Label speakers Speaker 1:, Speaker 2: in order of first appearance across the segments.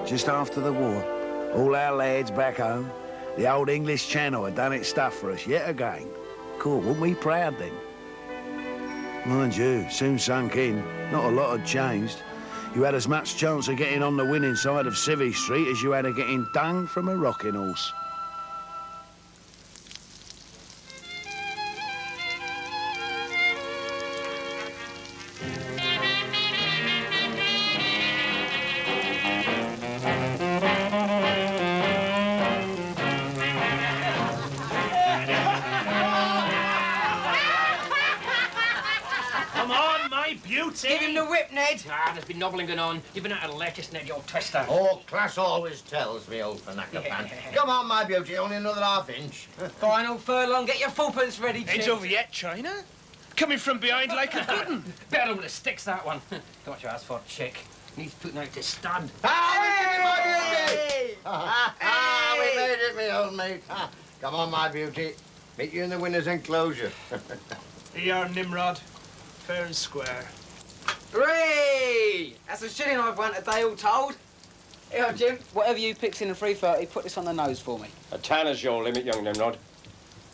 Speaker 1: just after the war. All our lads back home. The old English Channel had done its stuff for us yet again. Cool, weren't we proud then? Mind you, soon sunk in. Not a lot had changed. You had as much chance of getting on the winning side of Civvy Street as you had of getting dung from a rocking horse.
Speaker 2: Give him the whip, Ned. Ah, there's been nobbling going on. You've been out of the lettuce, Ned, you old twister.
Speaker 3: Oh, class always tells me, old Fanaka pan. Come on, my beauty, only another half-inch.
Speaker 2: Final furlong, get your fourpence ready, chick.
Speaker 4: Ain't over yet, China. Coming from behind like a good one.
Speaker 2: Better with the sticks, that one. Got your ass for, chick. Needs putting out to stud.
Speaker 3: Hey! We made it, me old mate. Come on, my beauty. Meet you in the winner's enclosure.
Speaker 4: Here you are, Nimrod. Fair and square.
Speaker 5: Hooray! That's a shilling I've won today, all told. Here, Jim, whatever you picked in the 330, put this on the nose for me.
Speaker 6: A tanner's your limit, young Nimrod.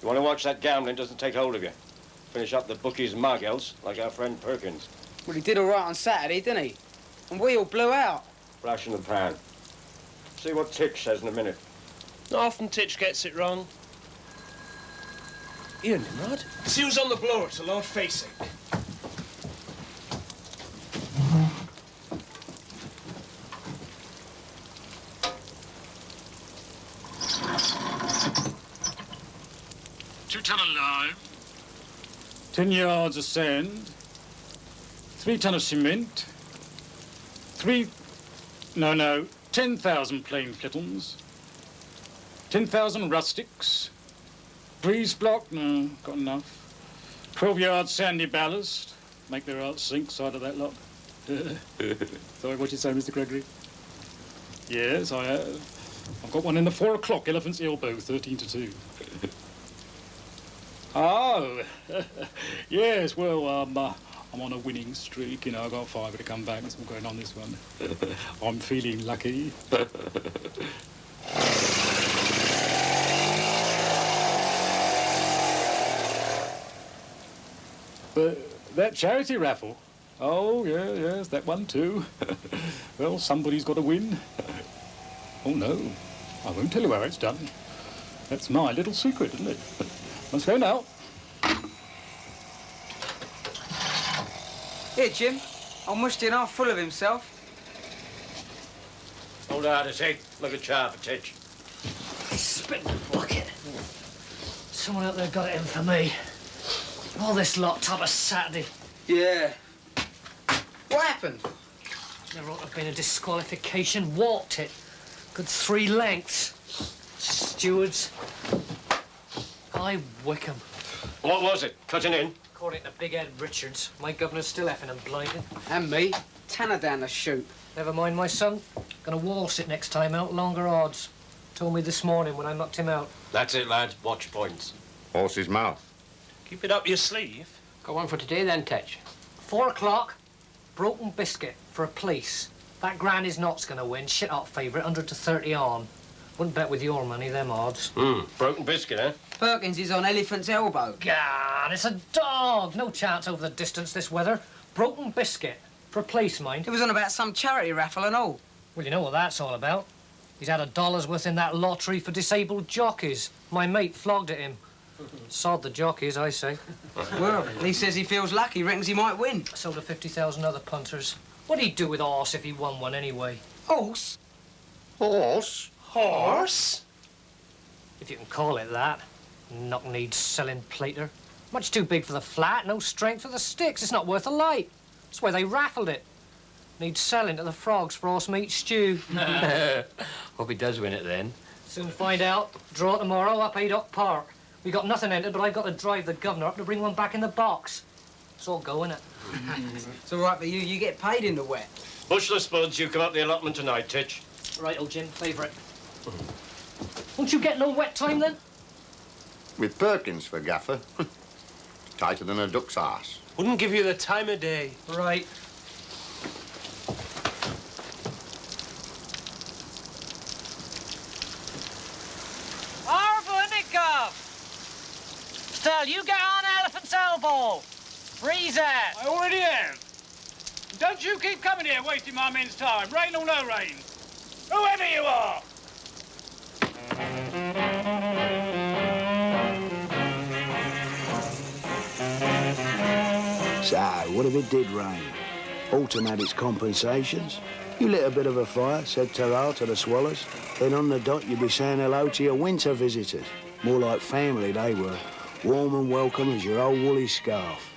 Speaker 6: You want to watch that gambling doesn't take hold of you. Finish up the bookies' mug else, like our friend Perkins.
Speaker 5: Well, he did all right on Saturday, didn't he? And we all blew out.
Speaker 6: Flash in the pan. See what Titch says in a minute.
Speaker 4: Often Titch gets it wrong. Here, Nimrod. See who's on the blower to Lord facing.
Speaker 7: Ton of lime, 10 yards of sand, 3 ton of cement, 10,000 plain fittles, 10,000 rustics, breeze block, no, got enough, 12 yards sandy ballast, make their hearts sink, side of that lot. Sorry, what you say, Mr. Gregory? Yes, I have. I've got one in the 4 o'clock, Elephant's Elbow, 13 to 2. Oh, yes, well, I'm on a winning streak, you know, I've got 5 to come back, that's what's going on this one. I'm feeling lucky. But that charity raffle, oh, yeah, yes, that one too. Well, somebody's got to win. Oh, no, I won't tell you how it's done. That's my little secret, isn't it? Let's go now.
Speaker 5: Here, Jim. Old Musty and half full of himself.
Speaker 6: Hold out a sec. Look at Char for Titch.
Speaker 2: Spit in the bucket. Someone out there got it in for me. All this lot top of Saturday.
Speaker 5: Yeah. What happened?
Speaker 2: There ought to have been a disqualification. Walked it. Good 3 lengths. Stewards. I Wickham.
Speaker 6: What was it? Cutting in?
Speaker 2: According to Big Ed Richards, my governor's still effing and blinding.
Speaker 5: And me. Tanner down the chute.
Speaker 2: Never mind, my son. Gonna waltz it next time out, longer odds. Told me this morning when I knocked him out.
Speaker 6: That's it, lad. Watch points.
Speaker 3: Horse's mouth.
Speaker 4: Keep it up your sleeve.
Speaker 2: Go on for today then, Tetch. 4 o'clock, Broken Biscuit for a police. That Granny's Knot's gonna win. Shit hot favourite, 100 to 30 on. Wouldn't bet with your money, them odds.
Speaker 6: Broken Biscuit, eh?
Speaker 5: Perkins is on Elephant's Elbow.
Speaker 2: God, it's a dog. No chance over the distance this weather. Broken Biscuit for a place, mind.
Speaker 5: It was on about some charity raffle and all.
Speaker 2: Well, you know what that's all about. He's had $1 worth in that lottery for disabled jockeys. My mate flogged at him. Sod the jockeys, I say.
Speaker 5: Well, he says he feels lucky, reckons he might win.
Speaker 2: Sold to 50,000 other punters. What'd he do with a horse if he won one anyway?
Speaker 5: Horse?
Speaker 3: Horse?
Speaker 4: Horse?
Speaker 2: If you can call it that. Knock-kneed selling plater. Much too big for the flat, no strength for the sticks. It's not worth a light. That's why they raffled it. Needs selling to the frogs for horse meat stew.
Speaker 6: Hope he does win it then.
Speaker 2: Soon find out. Draw tomorrow up Haydock Park. We got nothing entered, but I've got to drive the governor up to bring one back in the box. It's all go, innit?
Speaker 5: It's all right for you. You get paid in the wet.
Speaker 6: Push the spuds. You come up the allotment tonight, Titch.
Speaker 2: Right, old Jim, favourite. Won't you get no wet time, then?
Speaker 3: With Perkins for gaffer. Tighter than a duck's arse.
Speaker 4: Wouldn't give you the time of day.
Speaker 2: Right. Well, you get on Elephant's Elbow. Freeze it.
Speaker 7: I already am. Don't you keep coming here wasting my men's time, rain or no rain. Whoever you are.
Speaker 1: So, what if it did rain? Autumn had its compensations. You lit a bit of a fire, said ta-ra to the swallows. Then on the dot you'd be saying hello to your winter visitors. More like family they were. Warm and welcome as your old woolly scarf.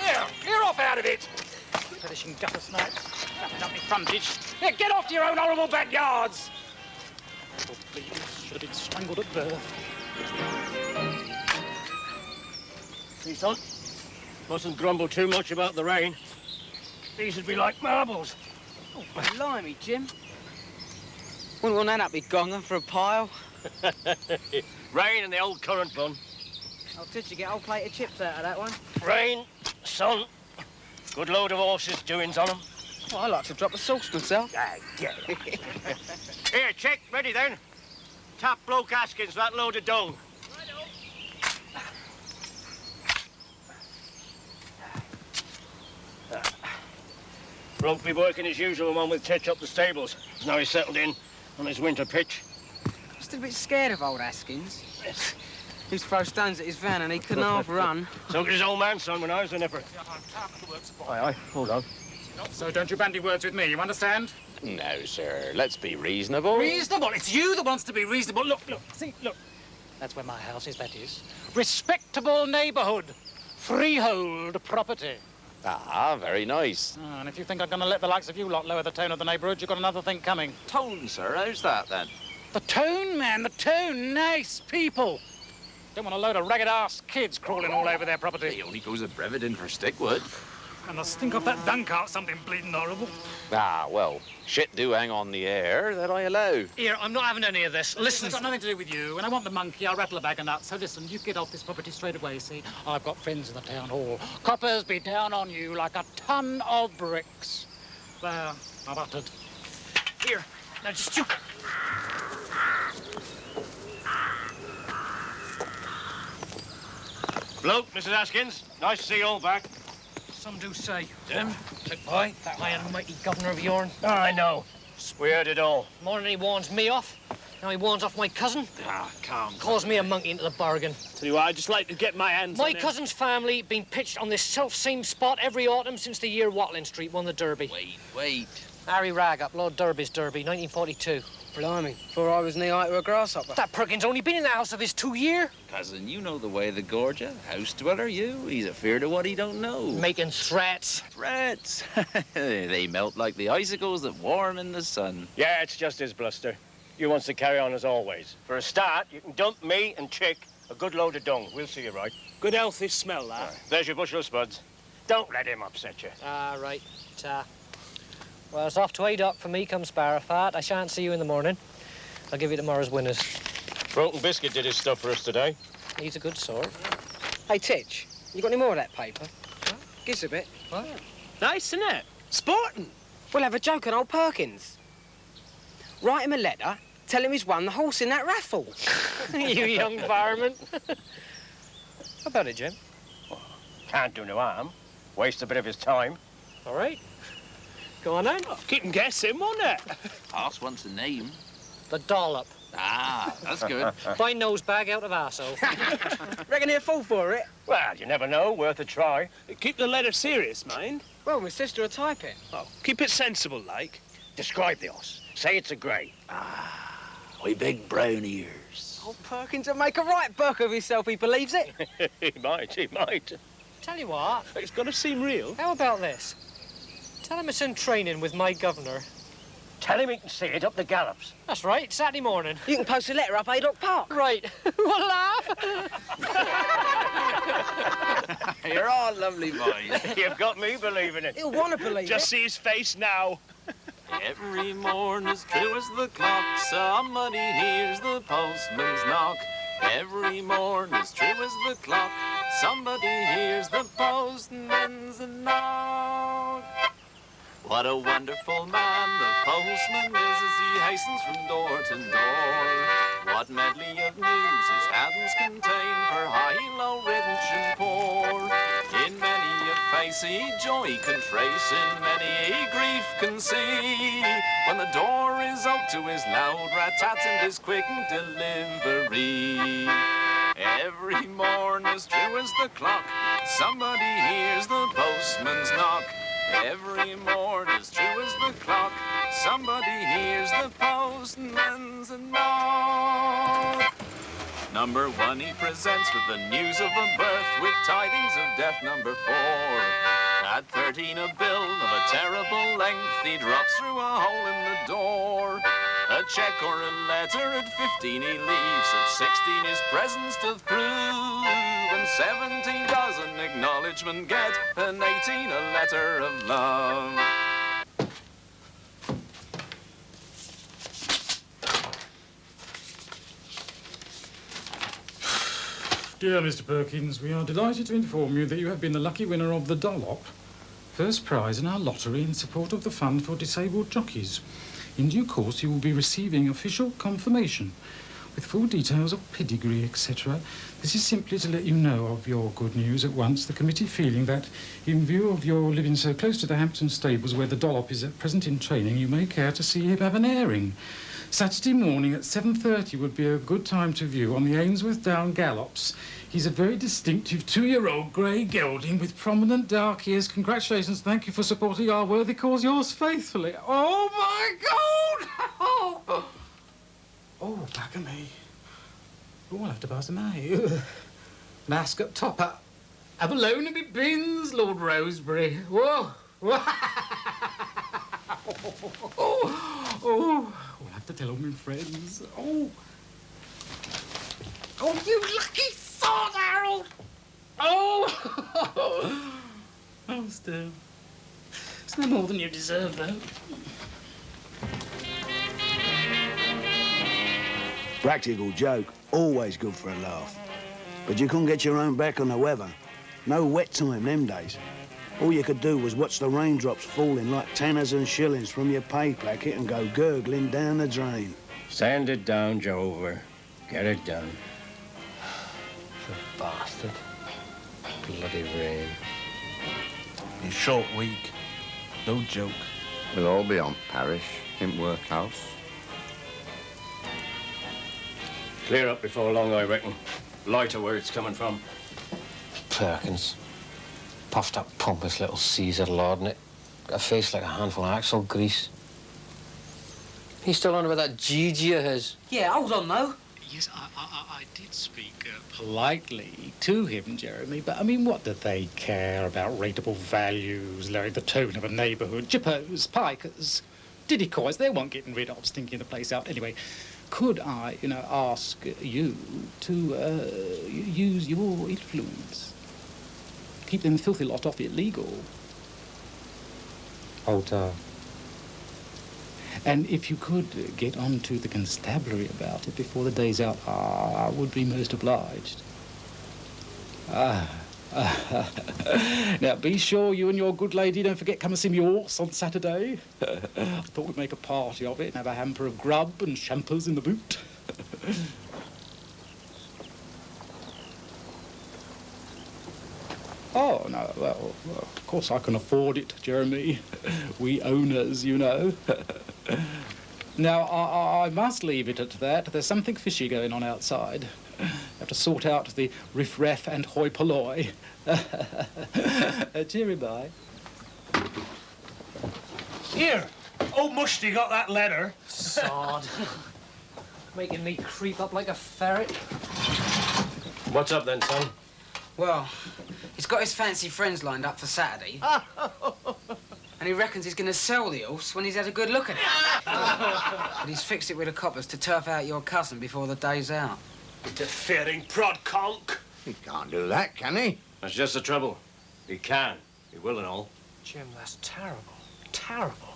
Speaker 7: Here, clear off out of it. Finishing guffer snipes, flapping up my frontage. Here, get off to your own horrible backyards. Poor babies should have been strangled at birth.
Speaker 6: See, son? Mustn't grumble too much about the rain. These would be like marbles.
Speaker 5: Oh, blimey, Jim. Wouldn't want that up your gonger for a pile.
Speaker 6: Rain and the old currant bun.
Speaker 5: I'll teach you get a whole plate of chips out of that one.
Speaker 6: Rain, sun, good load of horses' doings on them.
Speaker 5: Well, I like to drop the sauce myself.
Speaker 6: Ah, get it. Here, check, ready then. Tap bloke Hoskins for that load of dung. Won't be working as usual, one with Titch up the stables. Now he's settled in on his winter pitch.
Speaker 5: I'm still a bit scared of old Hoskins. He used to throw stones at his van and he couldn't half run.
Speaker 6: So could his old man, son, when I was a nipper. Aye, aye, hold on.
Speaker 7: So don't you bandy words with me, you understand?
Speaker 8: No, sir. Let's be reasonable.
Speaker 7: Reasonable? It's you that wants to be reasonable. Look, see, look. That's where my house is, that is. Respectable neighbourhood. Freehold property.
Speaker 8: Ah, very nice.
Speaker 7: Oh, and if you think I'm going to let the likes of you lot lower the tone of the neighbourhood, you've got another thing coming.
Speaker 8: Tone, sir. How's that, then?
Speaker 7: The tone, man, the tone. Nice people. Don't want a load of ragged-ass kids crawling all over their property.
Speaker 8: He only goes a brevet for stickwood.
Speaker 7: And the stink of that dung cart, something bleeding horrible.
Speaker 8: Ah, well, shit do hang on the air, that I allow.
Speaker 2: Here, I'm not having any of this. Listen.
Speaker 7: It's got nothing to do with you. When I want the monkey, I'll rattle a bag of nuts. So listen, you get off this property straight away, see? I've got friends in the town hall. Coppers be down on you like a ton of bricks. There, I've uttered.
Speaker 2: Here, now just you.
Speaker 6: Bloke, Mrs. Hoskins. Nice to see you all back.
Speaker 2: Some do say.
Speaker 6: Jim, took by.
Speaker 2: That high and mighty governor of yourn.
Speaker 6: Oh, I know. We heard it all.
Speaker 2: Morning he warns me off. Now he warns off my cousin.
Speaker 4: Ah, calm.
Speaker 2: Calls me a monkey into the bargain.
Speaker 4: Tell you what, I'd just like to get my hands on
Speaker 2: My
Speaker 4: him.
Speaker 2: cousin's family been pitched on this self-same spot every autumn since the year Watling Street won the Derby.
Speaker 8: Wait.
Speaker 2: Harry Raggup, Lord Derby's Derby, 1942.
Speaker 5: Blimey, before I was knee-high to a grasshopper.
Speaker 2: That Perkins only been in the house of his 2 year.
Speaker 8: Cousin, you know the way of the gorger. House dweller, you. He's afeard of what he don't know.
Speaker 2: Making threats.
Speaker 8: Threats. They melt like the icicles that warm in the sun.
Speaker 6: Yeah, it's just his bluster. You wants to carry on as always. For a start, you can dump me and Chick a good load of dung. We'll see you right.
Speaker 4: Good healthy smell, that.
Speaker 6: There's your bushel of spuds. Don't let him upset you.
Speaker 2: Ah, right. Ta. Well, it's off to Adoc for me come Sparrowfat. I shan't see you in the morning. I'll give you tomorrow's winners.
Speaker 6: Broken Biscuit did his stuff for us today.
Speaker 2: He's a good sort.
Speaker 5: Hey, Titch, you got any more of that paper? Huh? Give us a bit.
Speaker 2: What?
Speaker 4: Nice, isn't it? Sporting.
Speaker 5: We'll have a joke on old Perkins. Write him a letter, tell him he's won the horse in that raffle.
Speaker 2: You young varmint. How about it, Jim?
Speaker 6: Can't do no harm. Waste a bit of his time.
Speaker 2: All right. Go on then.
Speaker 4: Keep him guessing, won't it?
Speaker 8: Horse wants a name.
Speaker 2: The dollop.
Speaker 8: Ah, that's good.
Speaker 2: Fine nose bag out of arsehole.
Speaker 5: Reckon he'll fall for it?
Speaker 6: Well, you never know. Worth a try.
Speaker 4: Keep the letter serious, mind.
Speaker 5: Well, my sister will type it.
Speaker 4: Oh, keep it sensible, like.
Speaker 6: Describe the horse. Say it's a grey.
Speaker 8: With big brown ears.
Speaker 5: Old Perkins will make a right buck of himself, he believes it.
Speaker 6: He might.
Speaker 2: Tell you what,
Speaker 4: It's got to seem real.
Speaker 2: how about this? Tell him it's in training with my governor.
Speaker 6: Tell him he can see it up the gallops.
Speaker 2: That's right, Saturday morning.
Speaker 5: You can post a letter up Adoc Park.
Speaker 2: Right. What a laugh.
Speaker 8: You're all lovely boys.
Speaker 6: You've got me believing it.
Speaker 5: He'll want to believe
Speaker 4: Just
Speaker 5: it.
Speaker 4: see his face now.
Speaker 8: Every morn as true as the clock, somebody hears the postman's knock. Every morn as true as the clock, somebody hears the postman's knock. What a wonderful man the postman is as he hastens from door to door. What medley of news his hands contain for high, low, rich and poor. In many a facey joy can trace, in many a grief can see. When the door is opened to his loud rat-tat and his quick delivery. Every morn as true as the clock, somebody hears the postman's knock. Every morn as true as the clock, somebody hears the postman's knock. Number 1 he presents with the news of a birth, with tidings of death. Number 4, at 13 a bill of a terrible length, he drops through a hole in the door. A check or a letter at 15 he leaves, at 16 his presence doth prove, and 17 does an acknowledgement get, and 18 a letter of love.
Speaker 7: Dear Mr. Perkins, we are delighted to inform you that you have been the lucky winner of the Dollop, first prize in our lottery in support of the Fund for Disabled Jockeys. In due course, you will be receiving official confirmation with full details of pedigree, etc. This is simply to let you know of your good news at once, the committee feeling that, in view of your living so close to the Hampton stables where the Dollop is at present in training, you may care to see him have an airing. Saturday morning at 7:30 would be a good time to view on the Ainsworth Down gallops. He's a very distinctive 2-year-old grey gelding with prominent dark ears. Congratulations, thank you for supporting our worthy cause. Yours faithfully. Oh, my God! Oh, back of me. Oh, I'll have to pass a mate. Mask up top. Have a loan of me bins, Lord Rosebery. Whoa! Oh, I'll have to tell all my friends. Oh, you lucky sod, Harold! Oh! Oh, still. It's no more than you deserve, though.
Speaker 1: Practical joke, always good for a laugh. But you couldn't get your own back on the weather. No wet time them days. All you could do was watch the raindrops falling like tanners and shillings from your pay packet and go gurgling down the drain.
Speaker 6: Sand it down, Jover. Get it done.
Speaker 2: The bastard. Bloody rain.
Speaker 9: A short week. No joke.
Speaker 3: We'll all be on parish in workhouse.
Speaker 6: Clear up before long, I reckon. Lighter where it's coming from.
Speaker 2: Perkins. Puffed up, pompous little Caesar lord, innit? Got a face like a handful of axle grease. He's still on about that Gigi of his.
Speaker 5: Yeah, hold on, though.
Speaker 7: Yes, I did speak politely to him, Jeremy, but, I mean, what do they care about rateable values, Larry, the tone of a neighbourhood? Jippos, pikers, diddycoys, they weren't getting rid of, stinking the place out. Anyway, could I, ask you to use your influence? Keep them filthy lot off it legal. And if you could get on to the constabulary about it before the day's out, I would be most obliged. Now, be sure you and your good lady don't forget come and see me horse on Saturday. I thought we'd make a party of it and have a hamper of grub and champers in the boot. Oh, no, well, of course I can afford it, Jeremy. We owners, Now, I must leave it at that. There's something fishy going on outside. Have to sort out the riff-raff and hoi polloi. Cheery bye.
Speaker 4: Here, old Mushty got that letter.
Speaker 2: Sod. Making me creep up like a ferret.
Speaker 6: What's up then, son?
Speaker 5: Well, he's got his fancy friends lined up for Saturday. And he reckons he's going to sell the horse when he's had a good look at it. But he's fixed it with the coppers to turf out your cousin before the day's out.
Speaker 4: Interfering prod conk.
Speaker 3: He can't do that, can he?
Speaker 6: That's just the trouble. He can. He will and all.
Speaker 2: Jim, that's terrible. Terrible.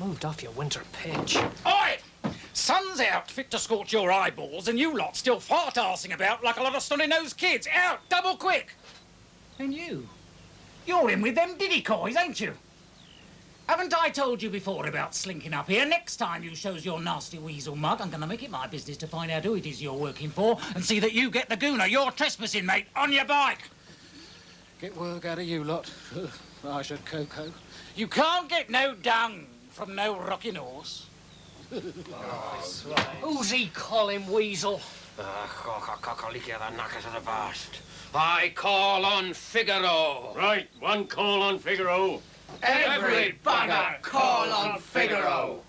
Speaker 2: Moved off your winter pitch.
Speaker 7: Oi! Sun's out, fit to scorch your eyeballs, and you lot still fart-arsing about like a lot of snotty-nosed kids. Out, double quick! And you're in with them diddycoys, ain't you? Haven't I told you before about slinking up here? Next time you shows your nasty weasel mug, I'm going to make it my business to find out who it is you're working for and see that you get the gooner you're trespassing, mate, on your bike. Get work out of you lot. I should cocoa. You can't get no dung from no rocking horse.
Speaker 2: Who's he calling weasel?
Speaker 10: I call on Figaro.
Speaker 6: Right, one call on Figaro.
Speaker 10: Every bugger call on Figaro.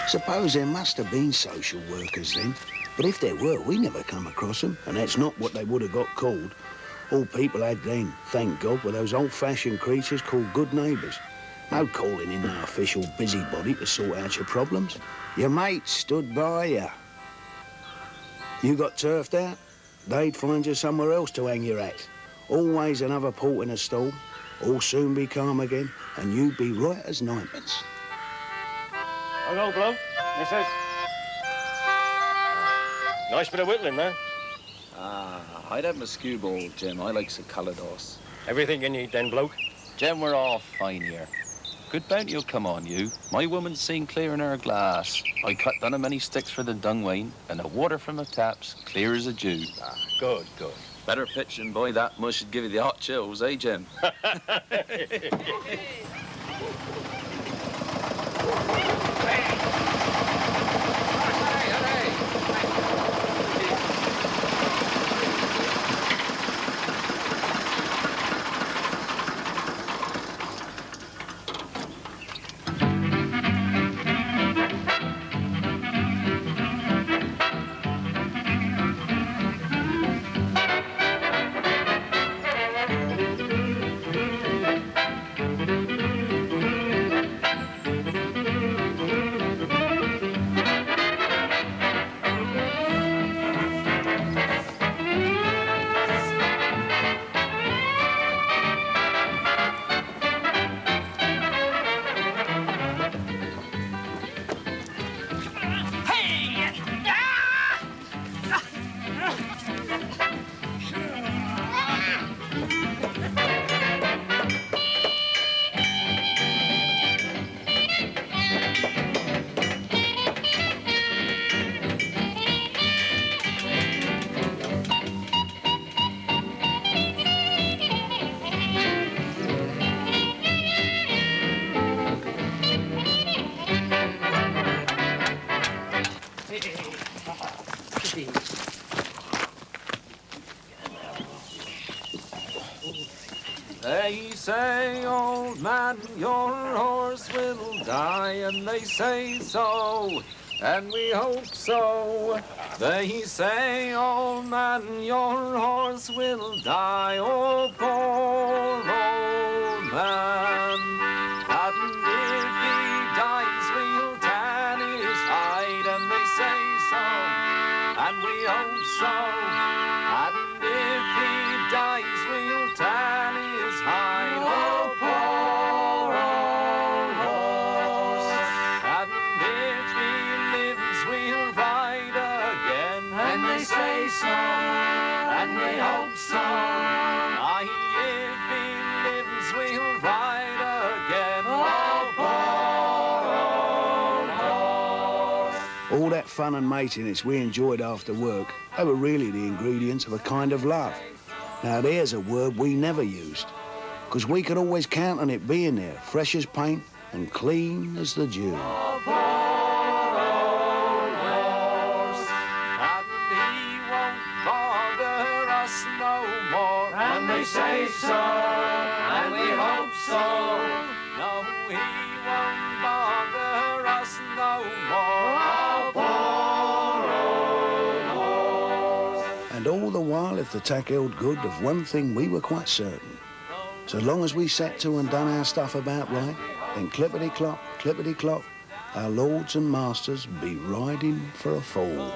Speaker 1: Suppose there must have been social workers then. But if there were, we never come across them, and that's not what they would have got called. All people had then, thank God, were those old-fashioned creatures called good neighbours. No calling in no official busybody to sort out your problems. Your mates stood by you. You got turfed out, they'd find you somewhere else to hang your hat. Always another port in a storm, all soon be calm again, and you'd be right as ninepence.
Speaker 6: Hello, bloke. Missus. Nice bit of whittling, man.
Speaker 9: I'd have my skew ball, Jim. I likes a coloured horse.
Speaker 6: Everything you need then, bloke.
Speaker 9: Jim, we're all fine here. Good bounty'll come on you. My woman's seen clear in her glass. I cut down a many sticks for the dung wain, and the water from the taps clear as a dew.
Speaker 6: Good, good.
Speaker 9: Better pitching, boy. That mush should give you the hot chills, eh, Jim?
Speaker 8: They say, old man, your horse will die, and they say so, and we hope so. They say, old man, your horse will die, oh, poor old man. And if he dies, we'll tan his hide, and they say so, and we hope so. And if he dies, we'll tan his hide, oh, poor old horse. And if he lives, we'll ride again, and they say so, and we hope so. Aye, if he lives, we'll ride again, oh, poor old horse.
Speaker 1: All that fun and matiness we enjoyed after work, they were really the ingredients of a kind of love. Now, there's a word we never used, because we could always count on it being there, fresh as paint and clean as the dew.
Speaker 8: Oh, poor old horse, and he won't bother us no more. And they say so, and we hope so. No, he won't bother us no more. Oh, poor old horse.
Speaker 1: And all the while, if the tack held good, of one thing we were quite certain. So long as we set to and done our stuff about right, then clippity-clop, our lords and masters be riding for a fall.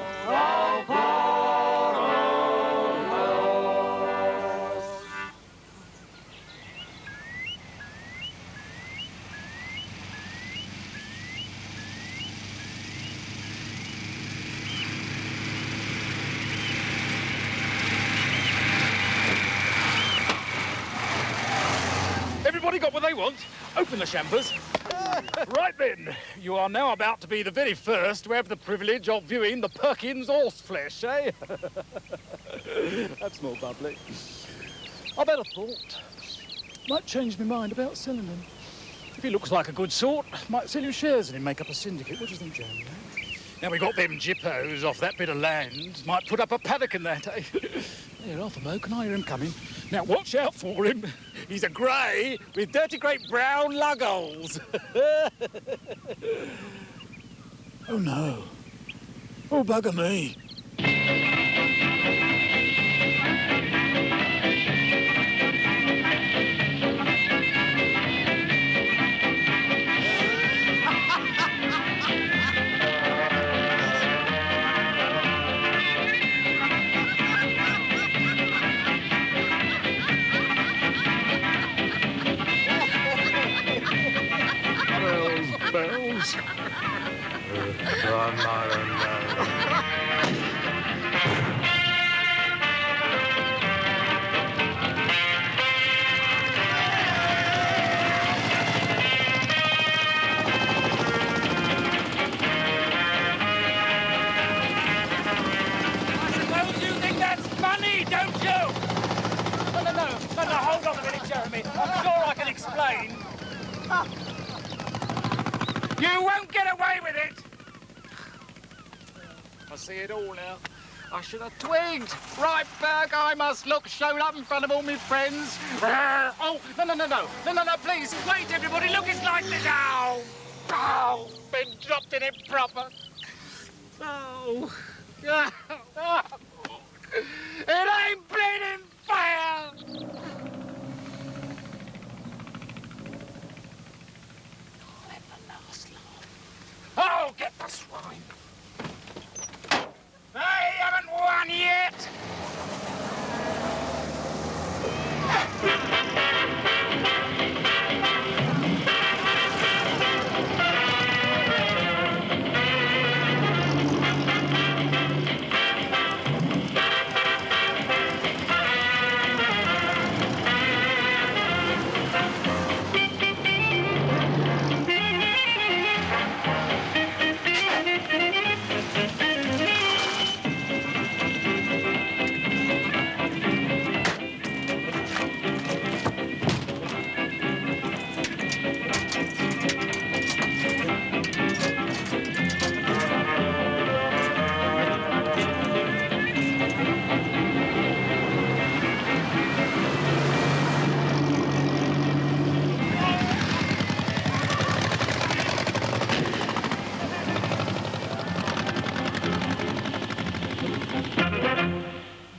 Speaker 7: Everybody got what they want? Open the chambers. Right then, you are now about to be the very first to have the privilege of viewing the Perkins horseflesh, eh? That's more bubbly. I've had a thought. Might change my mind about selling him. If he looks like a good sort, might sell you shares in him, make up a syndicate. What do you think, Jan? Now we got them jippos off that bit of land. Might put up a paddock in that, eh? Here, half a mo, can I hear him coming? Now watch out for him. He's a grey with dirty great brown lugholes. Oh no. Oh, bugger me. Bells. No, hold on a minute, Jeremy. I'm sure I can explain. You won't get away with it! I see it all now. I should have twigged. Right, Berg, I must look showed up in front of all my friends. Oh, no, please. Wait, everybody, look, it's like this. Ow! Oh, been dropped in it proper. Oh. It ain't bleeding fire! Oh, get the swine! They haven't won yet!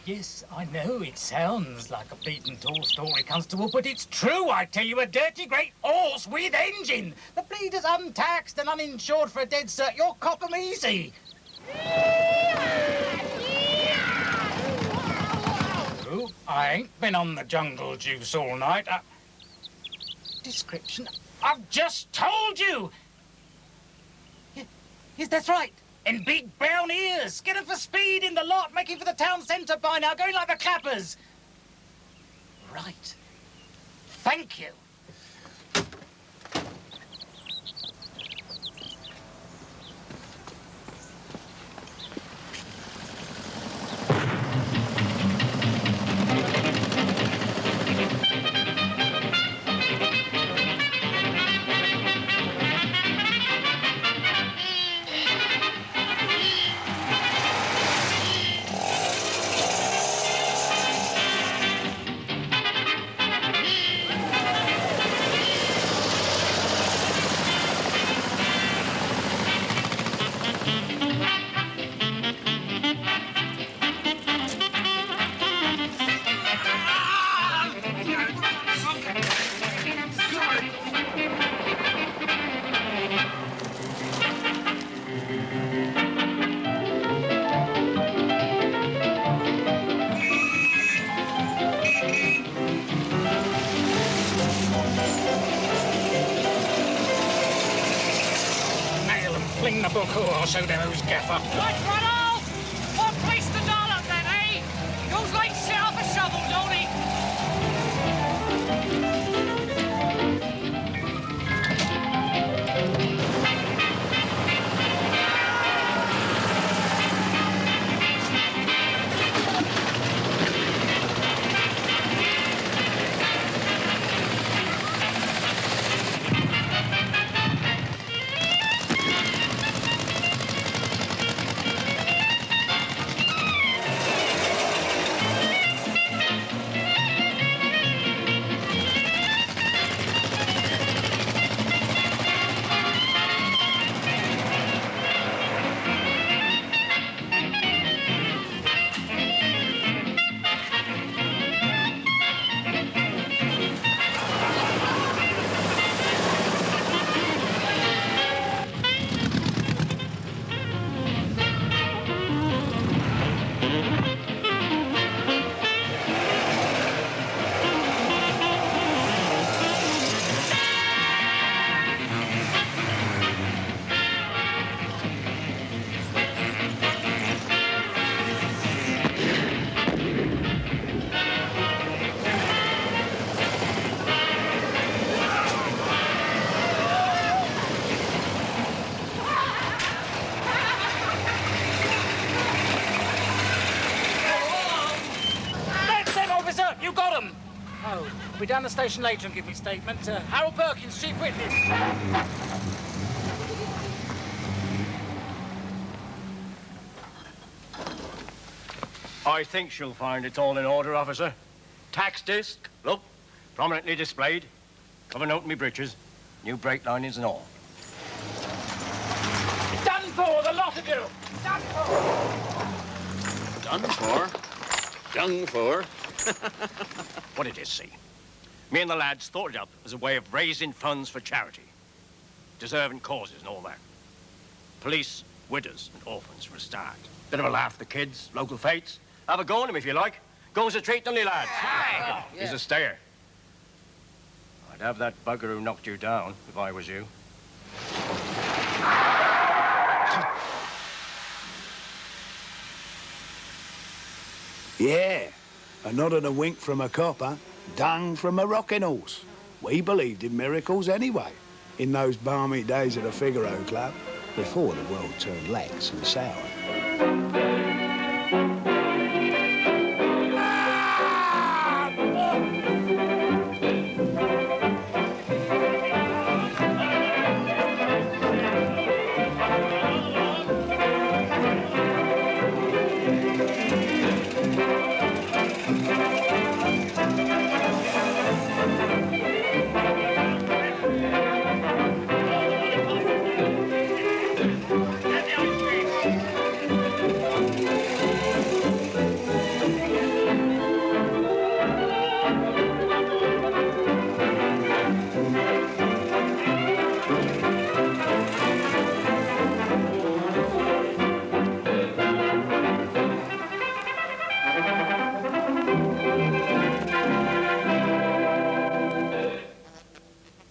Speaker 11: Yes, I know it sounds like a beaten tall story, Constable, but it's true, I tell you, a dirty great horse with engine. The bleeder's untaxed and uninsured for a dead cert. You'll cop 'em easy. Oh, I ain't been on the jungle juice all night. Description? I've just told you! Yes, that's right. And big brown ears. Get 'em for speed in the lot, making for the town centre by now, going like the clappers. Right. Thank you. book. Oh, I'll show them who's gaffer.
Speaker 2: Right, Rudolph! What place to dollop then, eh? Goes like set off a shovel, don't he?
Speaker 11: Be down the station later and give me statement. Harold Perkins, chief witness.
Speaker 6: I think she'll find it's all in order, officer. Tax disc, look, prominently displayed. Cover note in me breeches, new brake linings and all.
Speaker 11: Done for, the lot of you! Done for!
Speaker 6: Done for? Done for? What did you see? Me and the lads thought it up as a way of raising funds for charity. Deserving causes and all that. Police, widows and orphans for a start. Bit of a laugh for the kids, local fates. Have a go on him if you like. Goes a treat, don't he, lads?
Speaker 5: Yeah.
Speaker 6: He's a stayer. I'd have that bugger who knocked you down if I was you.
Speaker 1: Yeah, a nod and a wink from a copper, dung from a rocking horse. We believed in miracles anyway, in those balmy days at the Figaro Club, before the world turned lax and sour.